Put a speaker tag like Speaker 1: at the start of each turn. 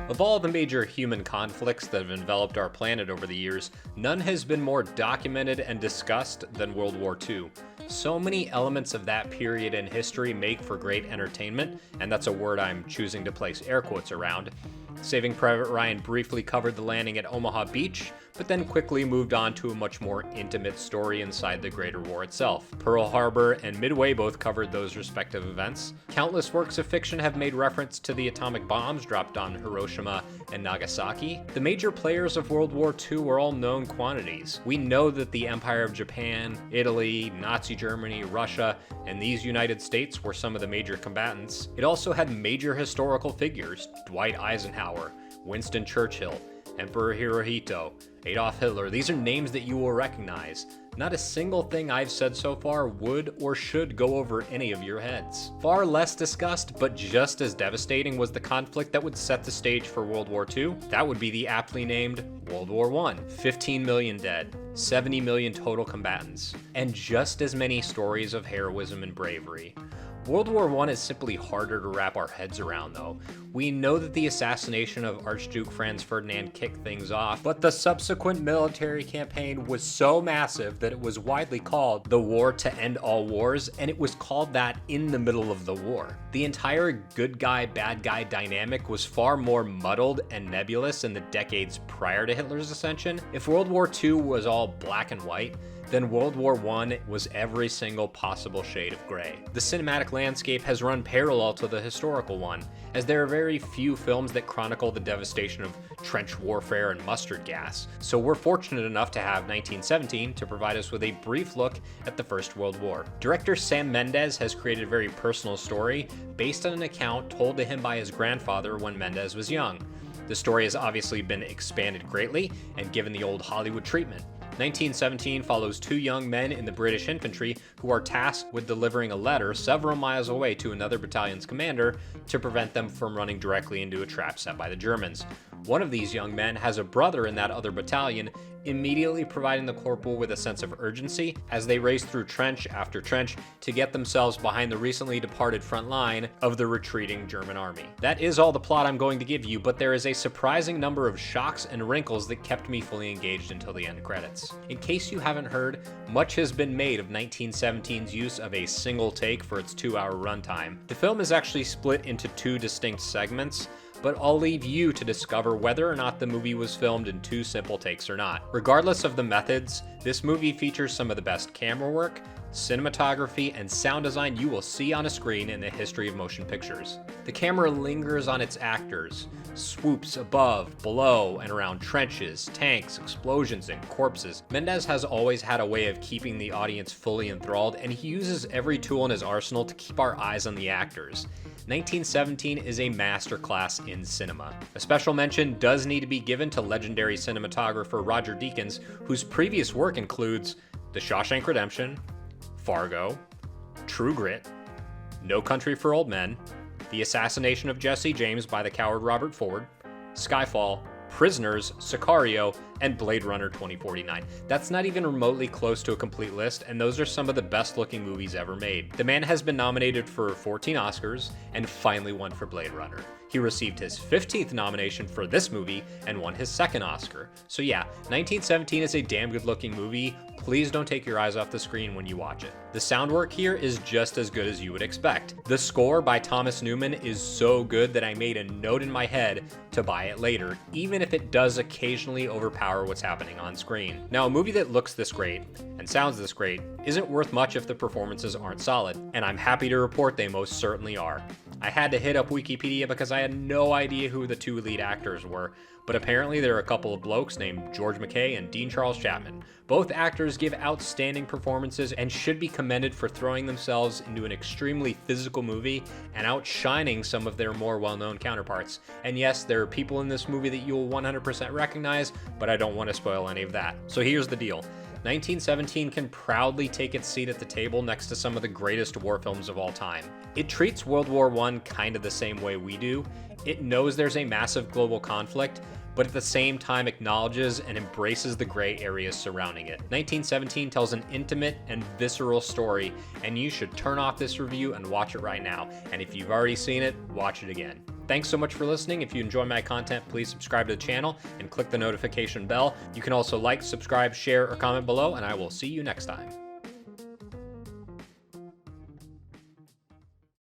Speaker 1: Of all the major human conflicts that have enveloped our planet over the years, none has been more documented and discussed than World War II. So many elements of that period in history make for great entertainment, and that's a word I'm choosing to place air quotes around. Saving Private Ryan briefly covered the landing at Omaha Beach, but then quickly moved on to a much more intimate story inside the greater war itself. Pearl Harbor and Midway both covered those respective events. Countless works of fiction have made reference to the atomic bombs dropped on Hiroshima and Nagasaki. The major players of World War II were all known quantities. We know that the Empire of Japan, Italy, Nazi Germany, Russia, and these United States were some of the major combatants. It also had major historical figures: Dwight Eisenhower, Winston Churchill, Emperor Hirohito, Adolf Hitler. These are names that you will recognize. Not a single thing I've said so far would or should go over any of your heads. Far less discussed, but just as devastating, was the conflict that would set the stage for World War II. That would be the aptly named World War I. 15 million dead, 70 million total combatants, and just as many stories of heroism and bravery. World War I is simply harder to wrap our heads around, though. We know that the assassination of Archduke Franz Ferdinand kicked things off, but the subsequent military campaign was so massive that it was widely called the War to End All Wars, and it was called that in the middle of the war. The entire good guy, bad guy dynamic was far more muddled and nebulous in the decades prior to Hitler's ascension. If World War II was all black and white, then World War I was every single possible shade of gray. The cinematic landscape has run parallel to the historical one, as there are very few films that chronicle the devastation of trench warfare and mustard gas, so we're fortunate enough to have 1917 to provide us with a brief look at the First World War. Director Sam Mendes has created a very personal story based on an account told to him by his grandfather when Mendes was young. The story has obviously been expanded greatly and given the old Hollywood treatment. 1917 follows two young men in the British infantry who are tasked with delivering a letter several miles away to another battalion's commander to prevent them from running directly into a trap set by the Germans. One of these young men has a brother in that other battalion, immediately providing the corporal with a sense of urgency as they race through trench after trench to get themselves behind the recently departed front line of the retreating German army. That is all the plot I'm going to give you, but there is a surprising number of shocks and wrinkles that kept me fully engaged until the end credits. In case you haven't heard, much has been made of 1917's use of a single take for its 2-hour runtime. The film is actually split into two distinct segments, but I'll leave you to discover whether or not the movie was filmed in two simple takes or not. Regardless of the methods, this movie features some of the best camera work, cinematography, and sound design you will see on a screen in the history of motion pictures. The camera lingers on its actors, swoops above, below, and around trenches, tanks, explosions, and corpses. Mendes has always had a way of keeping the audience fully enthralled, and he uses every tool in his arsenal to keep our eyes on the actors. 1917 is a masterclass in cinema. A special mention does need to be given to legendary cinematographer Roger Deakins, whose previous work includes The Shawshank Redemption, Fargo, True Grit, No Country for Old Men, The Assassination of Jesse James by the coward Robert Ford, Skyfall, Prisoners, Sicario, and Blade Runner 2049. That's not even remotely close to a complete list, and those are some of the best looking movies ever made. The man has been nominated for 14 Oscars and finally won for Blade Runner. He received his 15th nomination for this movie and won his second Oscar. So yeah, 1917 is a damn good looking movie. Please don't take your eyes off the screen when you watch it. The sound work here is just as good as you would expect. The score by Thomas Newman is so good that I made a note in my head to buy it later, even if it does occasionally overpower what's happening on screen. Now, a movie that looks this great and sounds this great isn't worth much if the performances aren't solid, and I'm happy to report they most certainly are. I had to hit up Wikipedia because I had no idea who the two lead actors were, but apparently there are a couple of blokes named George McKay and Dean Charles Chapman. Both actors give outstanding performances and should be commended for throwing themselves into an extremely physical movie and outshining some of their more well-known counterparts. And yes, there are people in this movie that you'll 100% recognize, but I don't want to spoil any of that. So here's the deal. 1917 can proudly take its seat at the table next to some of the greatest war films of all time. It treats World War I kind of the same way we do. It knows there's a massive global conflict, but at the same time acknowledges and embraces the gray areas surrounding it. 1917 tells an intimate and visceral story, and you should turn off this review and watch it right now. And if you've already seen it, watch it again. Thanks so much for listening. If you enjoy my content, please subscribe to the channel and click the notification bell. You can also like, subscribe, share, or comment below, and I will see you next time.